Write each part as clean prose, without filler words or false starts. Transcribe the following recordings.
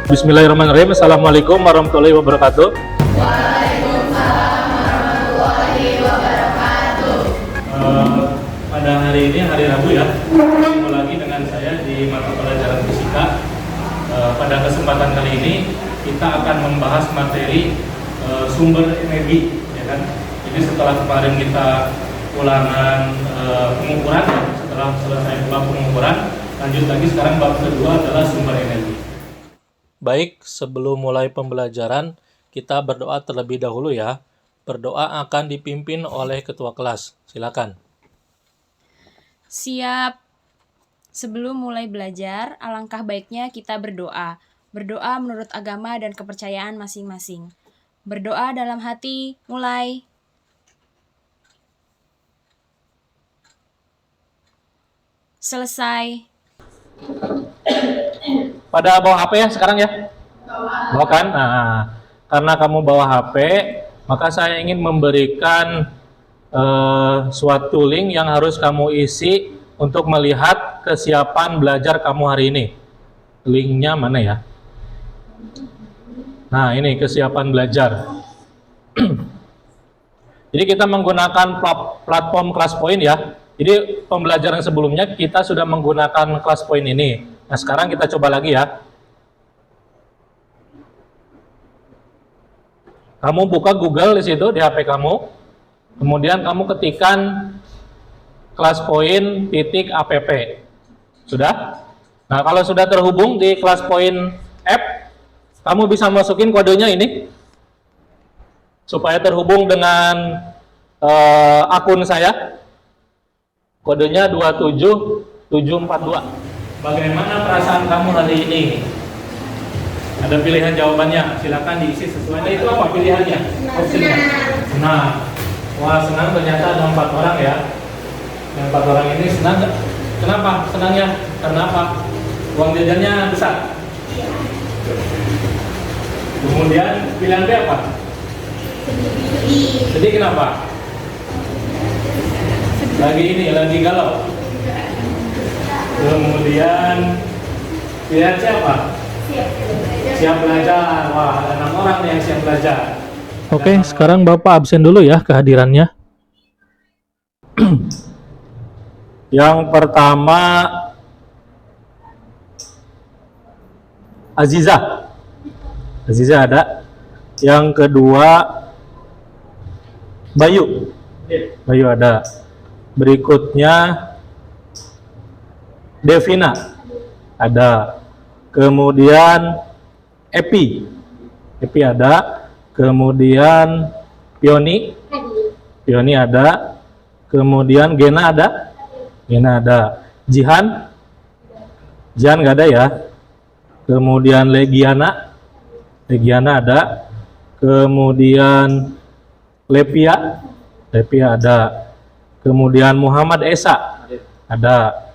Bismillahirrahmanirrahim. Assalamualaikum warahmatullahi wabarakatuh. Waalaikumsalam warahmatullahi wabarakatuh. Pada hari ini, hari Rabu ya, ketemu lagi dengan saya di mata pelajaran fisika. Pada kesempatan kali ini kita akan membahas materi sumber energi, ya kan? Jadi setelah kemarin kita ulangan pengukuran, setelah selesai bab pengukuran, lanjut lagi sekarang bab kedua adalah sumber energi. Baik, sebelum mulai pembelajaran, kita berdoa terlebih dahulu ya. Berdoa akan dipimpin oleh ketua kelas. Silakan. Siap. Sebelum mulai belajar, alangkah baiknya kita berdoa. Berdoa menurut agama dan kepercayaan masing-masing. Berdoa dalam hati, mulai. Selesai. Pada bawa HP ya sekarang ya? Bawa kan? Nah, karena kamu bawa HP, maka saya ingin memberikan suatu link yang harus kamu isi untuk melihat kesiapan belajar kamu hari ini. Linknya mana ya? Nah, ini kesiapan belajar. Jadi kita menggunakan platform ClassPoint ya. Jadi pembelajaran sebelumnya kita sudah menggunakan ClassPoint ini. Nah, sekarang kita coba lagi ya. Kamu buka Google di situ di HP kamu. Kemudian kamu ketikkan ClassPoint.app. Sudah? Nah, kalau sudah terhubung di ClassPoint app, kamu bisa masukin kodenya ini supaya terhubung dengan akun saya. Kodenya 27742. Bagaimana perasaan kamu hari ini? Ada pilihan jawabannya, silakan diisi sesuai. Nah, itu apa pilihannya? Opsinya. Senang. Wah, senang ternyata ada 4 orang ya. Yang 4 orang ini senang. Kenapa senangnya? Karena apa? Uang jajannya besar. Kemudian pilihan B apa? Sedih kenapa? Lagi galau. Kemudian pilihan siapa? Siap belajar. Wah, ada 6 orang nih yang siap belajar. Oke, sekarang Bapak absen dulu ya kehadirannya. Yang pertama Aziza. Aziza ada. Yang kedua Bayu. Bayu ada. Berikutnya Devina ada. Kemudian Epi ada. Kemudian Pioni ada. Kemudian Gena ada. Jihan nggak ada ya. Kemudian Legiana ada. Kemudian Lepia ada. Kemudian Muhammad Esa ada.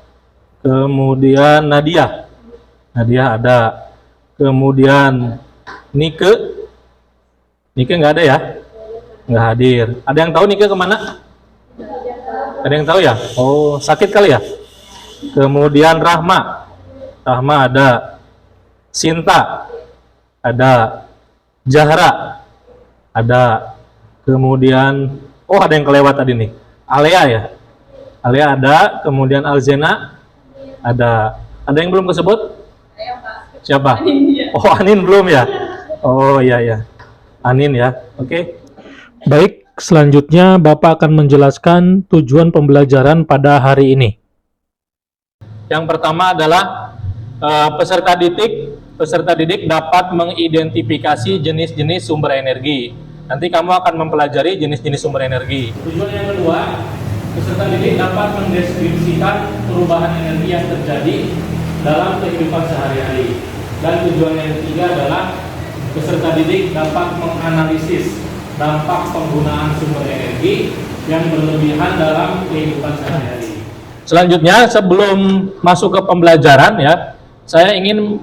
Kemudian Nadia ada. Kemudian Nike nggak ada ya, nggak hadir. Ada yang tahu Nike kemana? Ada yang tahu ya? Oh, sakit kali ya. Kemudian Rahma ada. Sinta ada. Jahra ada. Kemudian ada yang kelewat tadi nih, Alea ya. Alea ada. Kemudian Alzena ada. Ada yang belum kesebut? Siapa? Oh, Anin belum ya? Oh iya. Anin ya. Oke. Baik, selanjutnya Bapak akan menjelaskan tujuan pembelajaran pada hari ini. Yang pertama adalah peserta didik dapat mengidentifikasi jenis-jenis sumber energi. Nanti kamu akan mempelajari jenis-jenis sumber energi. Tujuan yang kedua, peserta didik dapat mendeskripsikan perubahan energi yang terjadi dalam kehidupan sehari-hari. Dan tujuan yang ketiga adalah peserta didik dapat menganalisis dampak penggunaan sumber energi yang berlebihan dalam kehidupan sehari-hari. Selanjutnya, sebelum masuk ke pembelajaran ya, saya ingin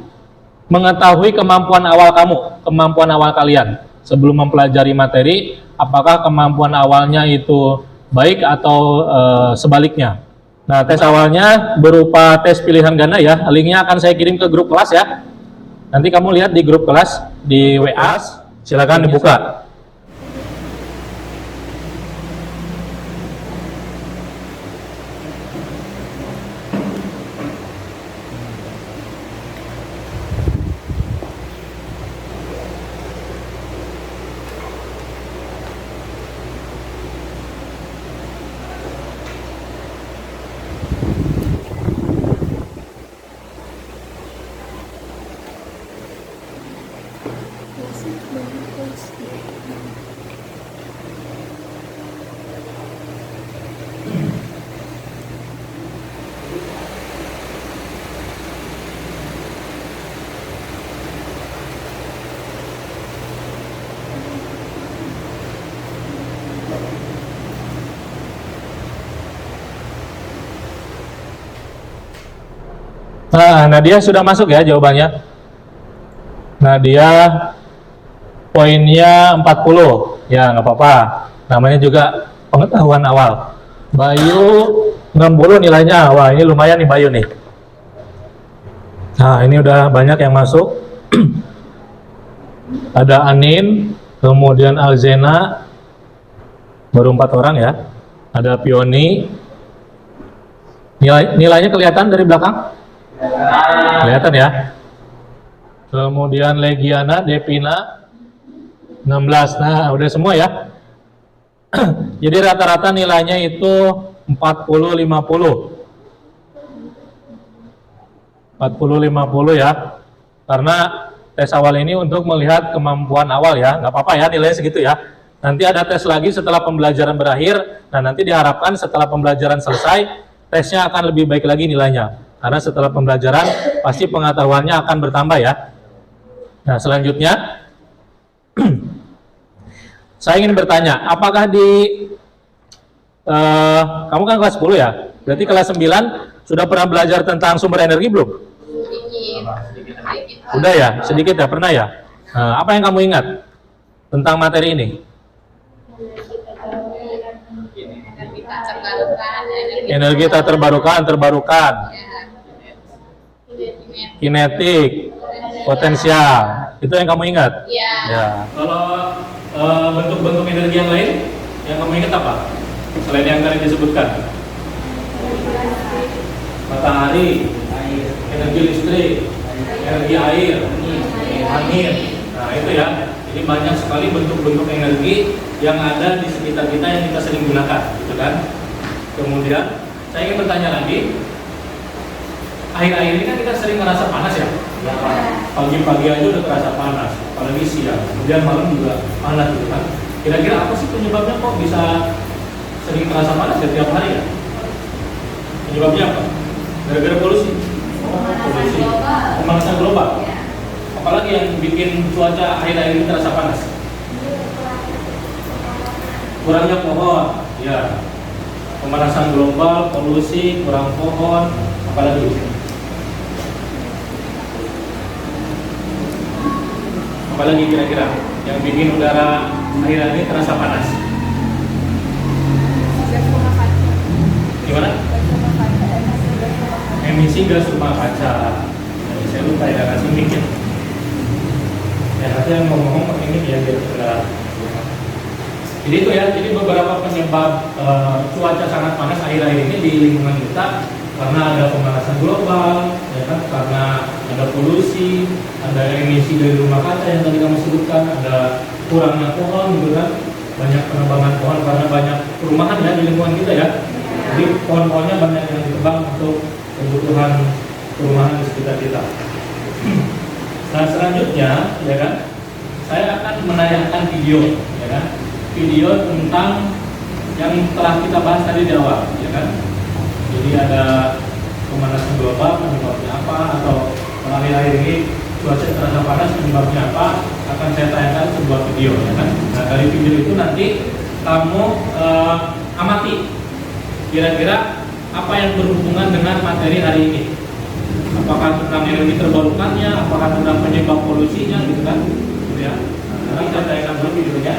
mengetahui kemampuan awal kalian sebelum mempelajari materi. Apakah kemampuan awalnya itu baik atau sebaliknya? Nah, tes awalnya berupa tes pilihan ganda ya. Linknya akan saya kirim ke grup kelas ya. Nanti kamu lihat di grup kelas di WA, silakan dibuka. Nah, Nadia sudah masuk ya jawabannya. Nadia poinnya 40. Ya, nggak apa-apa. Namanya juga pengetahuan awal. Bayu 60 nilainya. Wah, ini lumayan nih Bayu nih. Nah, ini udah banyak yang masuk. Ada Anin, kemudian Alzena, baru 4 orang ya. Ada Pioni. Nilainya kelihatan dari belakang? Kelihatan ya. Kemudian Legiana, Devina 16. Nah, udah semua ya. Jadi rata-rata nilainya itu 40-50. 40-50 ya. Karena tes awal ini untuk melihat kemampuan awal ya. Nggak apa-apa ya nilainya segitu ya. Nanti ada tes lagi setelah pembelajaran berakhir. Nah, nanti diharapkan setelah pembelajaran selesai, tesnya akan lebih baik lagi nilainya. Karena setelah pembelajaran pasti pengetahuannya akan bertambah ya. Nah, selanjutnya saya ingin bertanya, apakah di kamu kan kelas 10 ya? Berarti kelas 9 sudah pernah belajar tentang sumber energi belum? Udah ya? Sedikit ya? Pernah ya? Nah, apa yang kamu ingat tentang materi ini? Energi tak terbarukan, kinetik, potensial, itu yang kamu ingat? Ya. Kalau bentuk-bentuk energi yang lain yang kamu ingat apa? Selain yang tadi disebutkan, matahari, energi listrik, energi air, angin. Nah itu ya. Jadi banyak sekali bentuk-bentuk energi yang ada di sekitar kita yang kita sering gunakan, gitu kan? Kemudian saya ingin bertanya lagi. Akhir-akhir ini kan kita sering merasa panas ya. Pagi-pagi aja udah terasa panas, apalagi siang. Kemudian malam juga panas gitu kan. Kira-kira apa sih penyebabnya kok bisa sering terasa panas ya tiap hari ya? Penyebabnya apa? Gara-gara polusi. Polusi. Pemanasan global. Apalagi yang bikin cuaca akhir-akhir ini terasa panas? Kurangnya pohon. Ya. Pemanasan global, polusi, kurang pohon, apalagi? Apalagi kira-kira yang bikin udara akhir-akhir ini terasa panas? Gimana? Emisi gas rumah kaca. Nah, saya lupa ya kasih mikir. Ya nanti yang ngomong ini ya biar sudah. Jadi itu ya. Jadi beberapa penyebab cuaca sangat panas akhir-akhir ini di lingkungan kita karena ada pemanasan global, ya kan? Karena ada polusi, ada emisi dari rumah kaca yang tadi kamu sebutkan, ada kurangnya pohon gitu kan, banyak penebangan pohon karena banyak perumahan ya di lingkungan kita ya. Jadi pohon-pohonnya banyak yang ditebang untuk kebutuhan perumahan di sekitar kita. Nah selanjutnya, ya kan, saya akan menayangkan video, ya kan, video tentang yang telah kita bahas tadi di awal, ya kan. Jadi ada pemanasan global penyebabnya apa, atau akhir-akhir ini cuaca terasa panas penyebabnya apa, akan saya tayangkan sebuah video ya kan. Nah dari video itu nanti kamu amati kira-kira apa yang berhubungan dengan materi hari ini, apakah tentang energi terbarukannya, apakah tentang penyebab polusinya gitu kan, gitu ya. Nah, nanti saya tayangkan dulu videonya.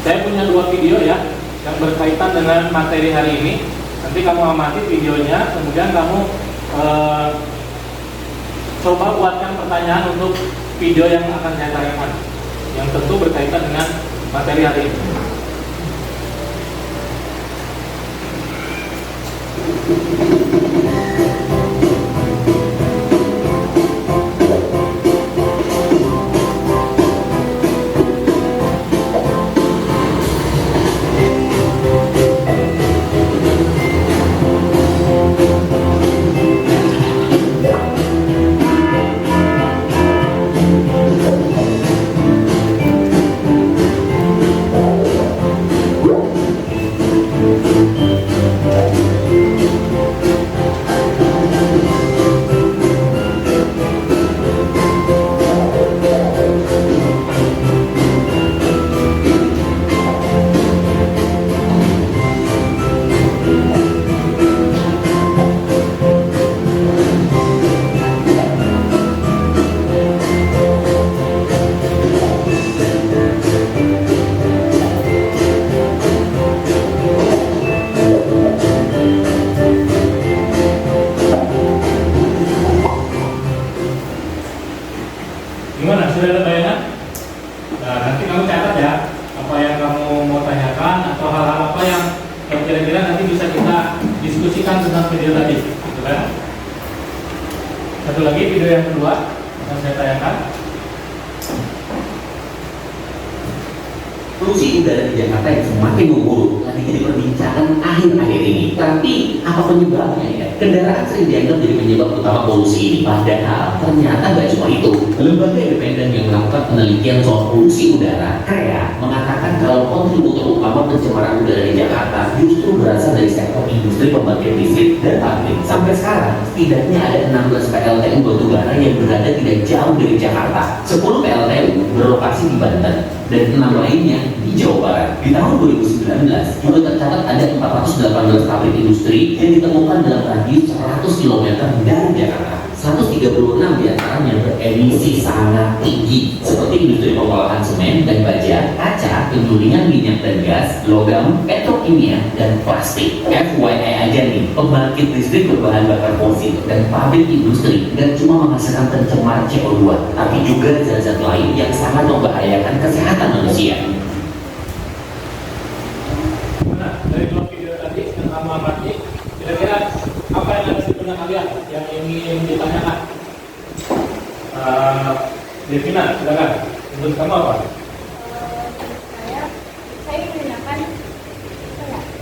saya punya 2 video ya yang berkaitan dengan materi hari ini. Nanti kamu amati videonya, kemudian kamu coba buatkan pertanyaan untuk video yang akan saya tayangkan, yang tentu berkaitan dengan materi hari ini. Gimana? Sudah ada bayangan? Nah, nanti kamu catat ya apa yang kamu mau tanyakan atau hal-hal apa yang kira-kira nanti bisa kita diskusikan tentang video tadi, gitu kan? Satu lagi video yang kedua akan saya tayangkan. Polusi udara di Jakarta yang semakin memburuk lagi jadi perbincangan akhir-akhir ini. Tapi apa penyebabnya ya? Kendaraan sering dianggap jadi penyebab utama polusi ini. Padahal ternyata nggak cuma itu. Lembaga independen yang melakukan penelitian soal polusi udara, CREA, mengatakan kalau kontributor utama pencemaran udara di Jakarta justru berasal dari sektor industri pembangkit listrik dan pabrik. Sampai sekarang, setidaknya ada 16 PLTU batubara yang berada tidak jauh dari Jakarta. 10 PLTU berlokasi di Banten dan 6 lainnya di Jawa Barat. Di tahun 2019 juga tercatat ada 418 pabrik industri yang ditemukan dalam radius 100 km dari Jakarta. 136 diantaranya beremisi sangat tinggi seperti industri pengolahan semen dan baja, kaca, penyulingan minyak dan gas, logam, petrokimia, dan plastik. FYI aja nih, pembangkit listrik berbahan bakar fosil dan pabrik industri dan cuma menghasilkan pencemar CO2, tapi juga zat-zat lain yang sangat membahayakan kesehatan manusia. Nah, dari 2 video tadi yang kamu amati, kira-kira apa yang ada di benak kalian yang ingin ditanyakan? Devina, silakan. Menurut kamu apa? Saya menanyakan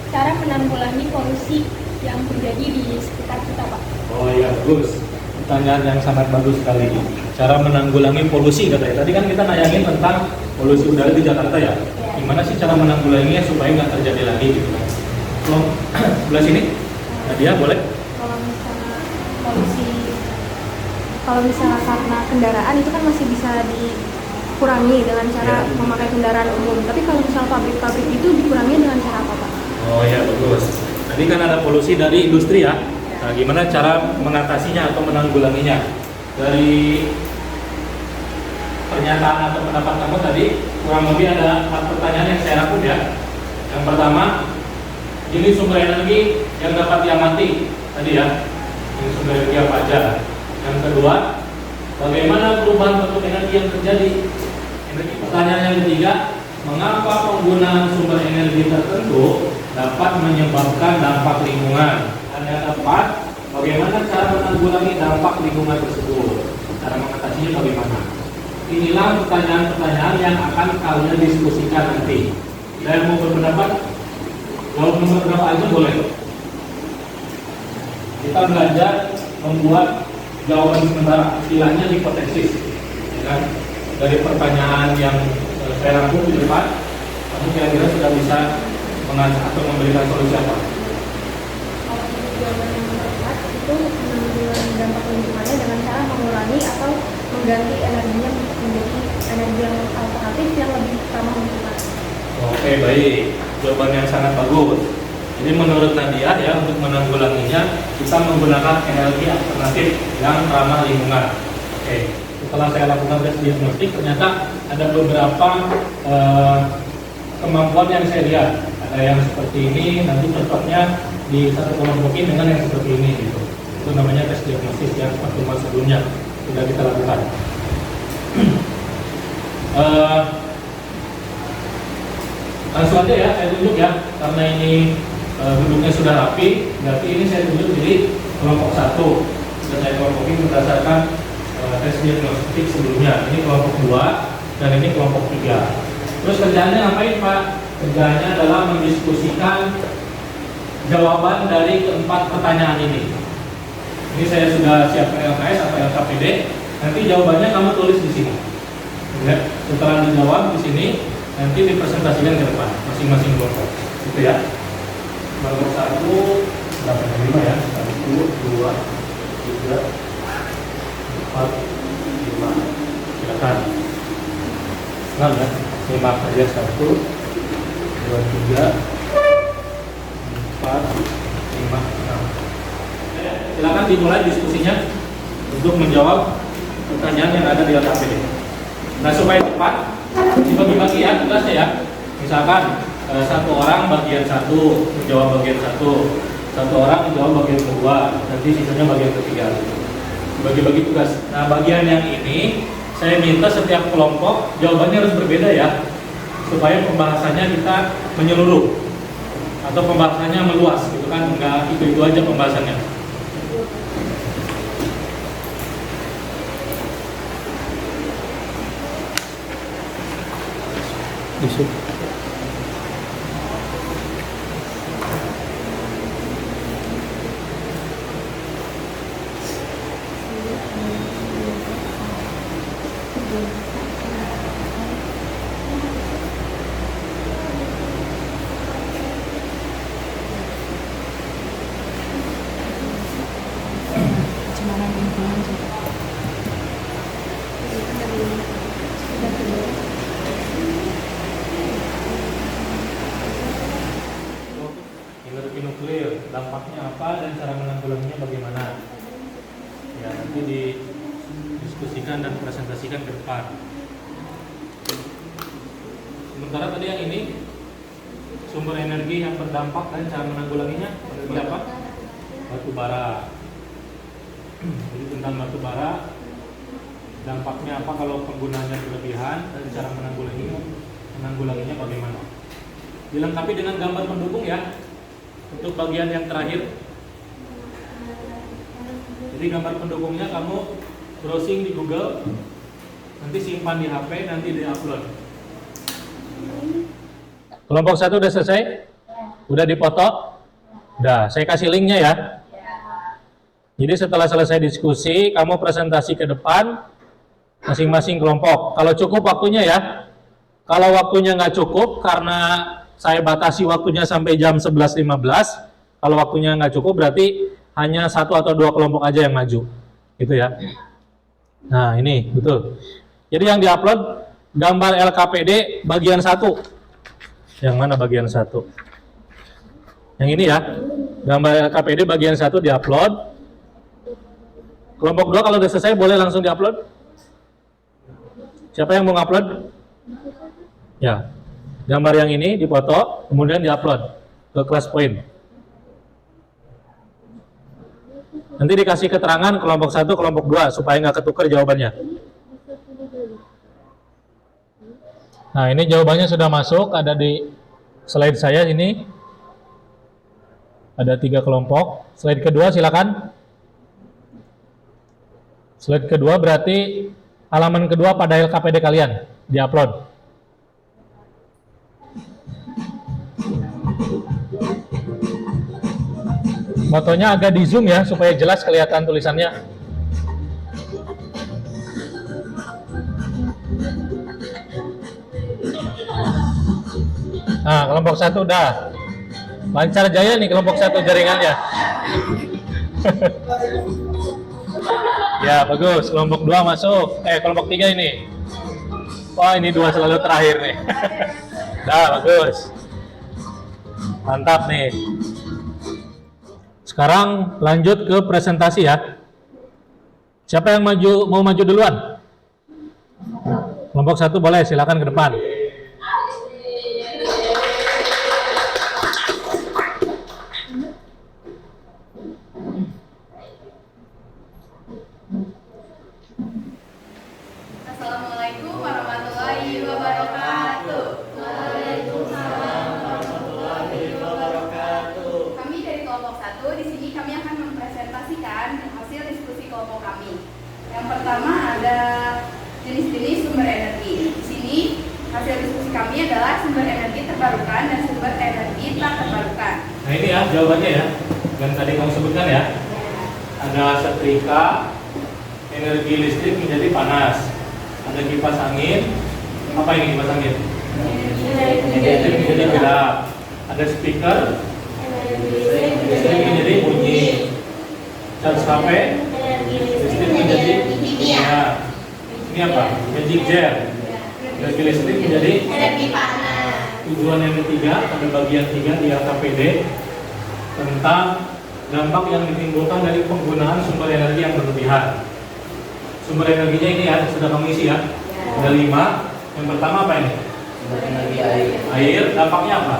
cara menanggulangi polusi yang terjadi di sekitar kita, Pak. Oh iya, bagus. Pertanyaan yang sangat bagus sekali. Cara menanggulangi polusi katanya. Tadi kan kita nayangin tentang polusi udara di Jakarta ya. Gimana sih cara menanggulanginya supaya nggak terjadi lagi gitu kan? Kalau sebelah sini, Nadia boleh? Kalau misalnya karena kendaraan itu kan masih bisa dikurangi dengan cara memakai kendaraan umum. Tapi kalau misalnya pabrik-pabrik itu dikurangi dengan cara apa, Pak? Oh ya, bagus. Tadi kan ada polusi dari industri ya. Nah, gimana cara mengatasinya atau menanggulanginya? Dari pernyataan atau pendapat kamu tadi kurang lebih ada 4 pertanyaan yang saya rangkum ya. Yang pertama, jenis sumber energi yang dapat diamati tadi ya. Jenis sumber energi apa aja? Yang kedua, bagaimana perubahan bentuk energi yang terjadi? Pertanyaan yang ketiga, mengapa penggunaan sumber energi tertentu dapat menyebabkan dampak lingkungan? Dan yang keempat, bagaimana cara menanggulangi dampak lingkungan tersebut? Cara mengatasinya bagaimana? Inilah pertanyaan-pertanyaan yang akan kalian diskusikan nanti. Saya mau berpendapat, walaupun nomor berapa aja boleh. Kita belajar membuat jawaban sementara, istilahnya hipotesis, ya kan? Dari pertanyaan yang saya rangkum di depan, kamu kira-kira sudah bisa mengajar atau memberikan solusi apa? Kalau untuk jawaban yang tepat itu menanggulangi dampak lingkungannya dengan cara mengurangi atau mengganti energinya menjadi energi yang alternatif yang lebih ramah lingkungan. Oke, baik. Jawaban yang sangat bagus. Jadi menurut Nadia ya, untuk menanggulanginya kita menggunakan energi alternatif yang ramah lingkungan. Oke, setelah saya lakukan tes diagnostik ternyata ada beberapa kemampuan yang saya lihat. Ada yang seperti ini, nanti cocoknya di satu kelompokin dengan yang seperti ini gitu. Itu namanya tes diagnosis yang pertemuan sebelumnya sudah kita lakukan. Langsung aja ya, saya tunjuk ya, karena ini bentuknya sudah rapi, berarti ini saya tunjuk jadi kelompok 1. Sudah saya kelompokin berdasarkan tes diagnostik sebelumnya. Ini kelompok 2 dan ini kelompok 3. Terus kerjaannya ngapain Pak? Kerjaannya adalah mendiskusikan jawaban dari keempat pertanyaan ini. Ini saya sudah siapkan LKS atau LKPD. Nanti jawabannya kamu tulis di sini. Ya, setelah dijawab di sini, nanti dipresentasikan ke depan masing-masing kelompok. Gitu ya. Kelompok 1, 5 ya. 1, 2, 3, 4, 5. Silakan. Senang ya. Simak saja 1, 2, 3, 4, 5, 6. Silakan dimulai diskusinya untuk menjawab pertanyaan yang ada di LKPD. Nah, supaya cepat dibagi-bagi ya tugasnya ya. Misalkan satu orang bagian 1 menjawab bagian 1, satu orang menjawab bagian kedua, nanti sisanya bagian ketiga. Bagi-bagi tugas. Nah, bagian yang ini saya minta setiap kelompok jawabannya harus berbeda ya, supaya pembahasannya kita menyeluruh atau pembahasannya meluas gitu kan, nggak itu aja pembahasannya. Isu. Pencemaran lingkungan juga. Energi nuklir, dampaknya apa dan cara menanggulanginya bagaimana? Ya, nanti didiskusikan dan presentasikan ke depan. Sementara tadi yang ini sumber energi yang berdampak dan cara menanggulanginya energi apa? Batu bara. Jadi tentang batu bara, dampaknya apa kalau penggunaannya berlebihan dan cara menanggulanginya bagaimana? Dilengkapi dengan gambar pendukung ya. Untuk bagian yang terakhir, jadi gambar pendukungnya kamu browsing di Google, nanti simpan di HP, nanti di-upload. Kelompok 1 udah selesai? Udah dipoto? Udah, saya kasih linknya ya. Jadi setelah selesai diskusi, kamu presentasi ke depan masing-masing kelompok. Kalau cukup waktunya ya. Kalau waktunya nggak cukup karena saya batasi waktunya sampai jam 11.15. Kalau waktunya nggak cukup berarti hanya 1 atau 2 kelompok aja yang maju. Gitu ya. Nah ini betul. Jadi yang diupload gambar LKPD bagian 1. Yang mana bagian 1? Yang ini ya. Gambar LKPD bagian 1 diupload. Kelompok 2 kalau udah selesai boleh langsung diupload. Siapa yang mau ngupload? Ya. Gambar yang ini dipoto, kemudian diupload ke ClassPoint. Nanti dikasih keterangan kelompok 1, kelompok 2 supaya nggak ketukar jawabannya. Nah ini jawabannya sudah masuk, ada di slide saya ini. Ada 3 kelompok. Slide kedua silakan. Slide kedua berarti halaman kedua pada LKPD kalian diupload. Fotonya agak di zoom ya supaya jelas kelihatan tulisannya. Nah, kelompok 1 udah. Lancar jaya nih kelompok 1 jaringannya. Ya, bagus. Kelompok 2 masuk. Kelompok 3 ini. Wah, ini 2 selalu terakhir nih. Dah, bagus. Mantap nih. Sekarang lanjut ke presentasi ya. Siapa yang mau maju duluan? Kelompok 1 boleh, silakan ke depan. Nah ini ya jawabannya ya, yang tadi kamu sebutkan ya. Ada setrika, energi listrik menjadi panas. Ada kipas angin. Apa ini kipas angin? Listrik menjadi gelap. Ada speaker, listrik menjadi bunyi. Charge HP, listrik menjadi kimia. Ini apa? Magic jar. Energi listrik menjadi tujuan yang ketiga pada bagian 3 di LKPD tentang dampak yang ditimbulkan dari penggunaan sumber energi yang berlebihan. Sumber energinya ini ya, sudah kamu isi ya. Ada 5. Yang pertama apa ini? Sumber energi air. Air, dampaknya apa?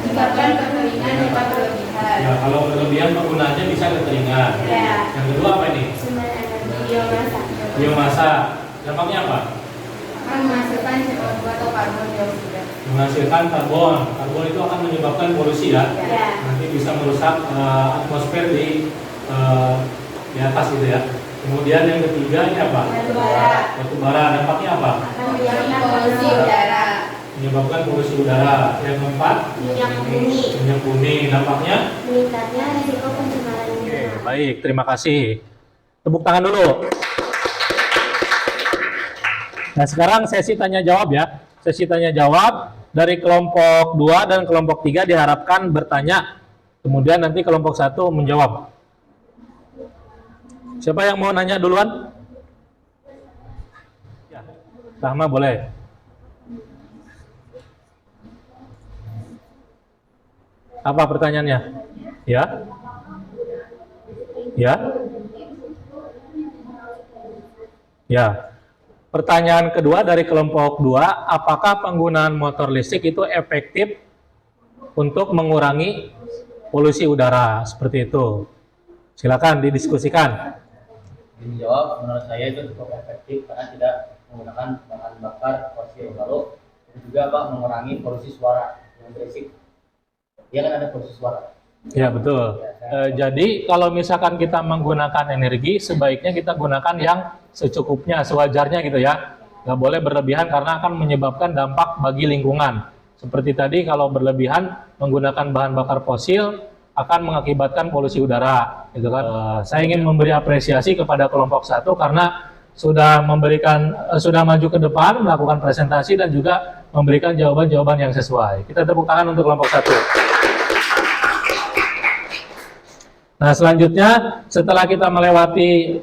Menyebabkan kekeringan dan berlebihan. Ya, kalau berlebihan penggunaannya bisa kekeringan. Ya. Yang kedua apa ini? Sumber energi biomasa. Biomasa, dampaknya apa? Akan menghasilkan CO2 atau karbon dioksida. Menghasilkan karbon. Karbon itu akan menyebabkan polusi ya. Ya. Nanti bisa merusak atmosfer di atas gitu ya. Kemudian yang ketiga ini apa? Batu bara. Batu bara, dampaknya apa? Akan menyebabkan polusi udara. Menyebabkan polusi udara. Yang keempat, Minyak bumi. minyak bumi, dampaknya. Meningkatnya risiko pencemaran lingkungan. Baik, terima kasih. Tepuk tangan dulu. Nah, sekarang sesi tanya jawab ya. Sesi tanya jawab dari kelompok 2 dan kelompok 3 diharapkan bertanya. Kemudian nanti kelompok 1 menjawab. Siapa yang mau nanya duluan? Ya, Rahma boleh. Apa pertanyaannya? Ya? Ya? Ya. Pertanyaan kedua dari kelompok 2, apakah penggunaan motor listrik itu efektif untuk mengurangi polusi udara? Seperti itu. Silakan didiskusikan. Dijawab, menurut saya itu cukup efektif karena tidak menggunakan bahan bakar fosil. Lalu itu juga Pak mengurangi polusi suara yang berisik. Dia kan ada polusi suara. Ya betul. Jadi kalau misalkan kita menggunakan energi, sebaiknya kita gunakan yang secukupnya, sewajarnya gitu ya. Nggak boleh berlebihan karena akan menyebabkan dampak bagi lingkungan. Seperti tadi kalau berlebihan menggunakan bahan bakar fosil akan mengakibatkan polusi udara, gitu kan. Saya ingin memberi apresiasi kepada kelompok 1 karena sudah sudah maju ke depan, melakukan presentasi dan juga memberikan jawaban-jawaban yang sesuai. Kita tepuk tangan untuk kelompok 1. Nah, selanjutnya setelah kita melewati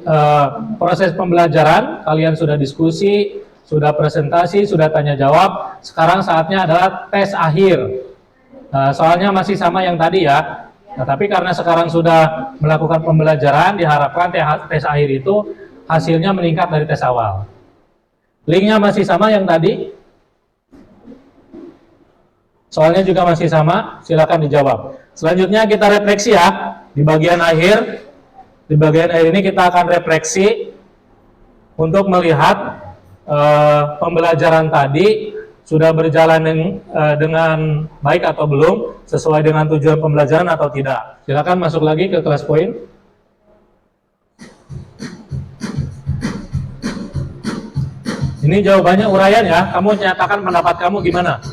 proses pembelajaran, kalian sudah diskusi, sudah presentasi, sudah tanya jawab. Sekarang saatnya adalah tes akhir. Soalnya masih sama yang tadi ya. Nah, tapi karena sekarang sudah melakukan pembelajaran, diharapkan tes akhir itu hasilnya meningkat dari tes awal. Linknya masih sama yang tadi? Soalnya juga masih sama, silakan dijawab. Selanjutnya kita refleksi ya. Di bagian akhir ini kita akan refleksi untuk melihat pembelajaran tadi sudah berjalan dengan baik atau belum, sesuai dengan tujuan pembelajaran atau tidak. Silakan masuk lagi ke kelas poin. Ini jawabannya uraian ya, kamu nyatakan pendapat kamu gimana?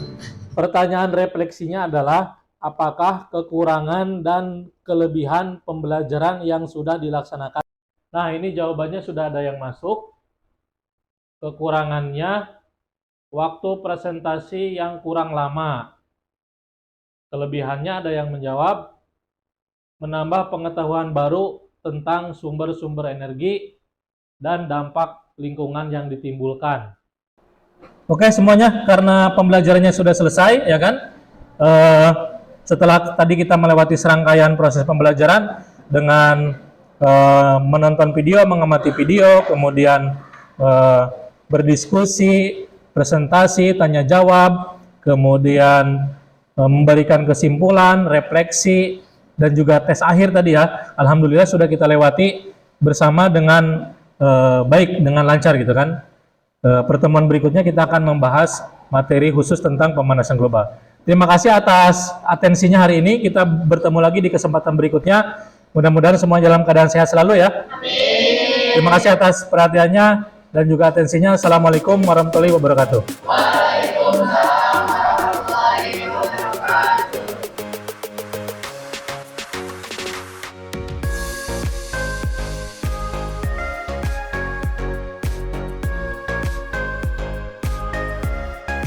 Pertanyaan refleksinya adalah, apakah kekurangan dan kelebihan pembelajaran yang sudah dilaksanakan? Nah, ini jawabannya sudah ada yang masuk. Kekurangannya, waktu presentasi yang kurang lama. Kelebihannya ada yang menjawab, menambah pengetahuan baru tentang sumber-sumber energi dan dampak lingkungan yang ditimbulkan. Oke semuanya, karena pembelajarannya sudah selesai, ya kan? Setelah tadi kita melewati serangkaian proses pembelajaran dengan menonton video, mengamati video, kemudian berdiskusi, presentasi, tanya jawab, kemudian memberikan kesimpulan, refleksi, dan juga tes akhir tadi ya. Alhamdulillah sudah kita lewati bersama dengan baik, dengan lancar gitu kan. Pertemuan berikutnya kita akan membahas materi khusus tentang pemanasan global. Terima kasih atas atensinya hari ini. Kita bertemu lagi di kesempatan berikutnya. Mudah-mudahan semua dalam keadaan sehat selalu ya. Amin. Terima kasih atas perhatiannya dan juga atensinya. Assalamualaikum warahmatullahi wabarakatuh. Waalaikumsalam.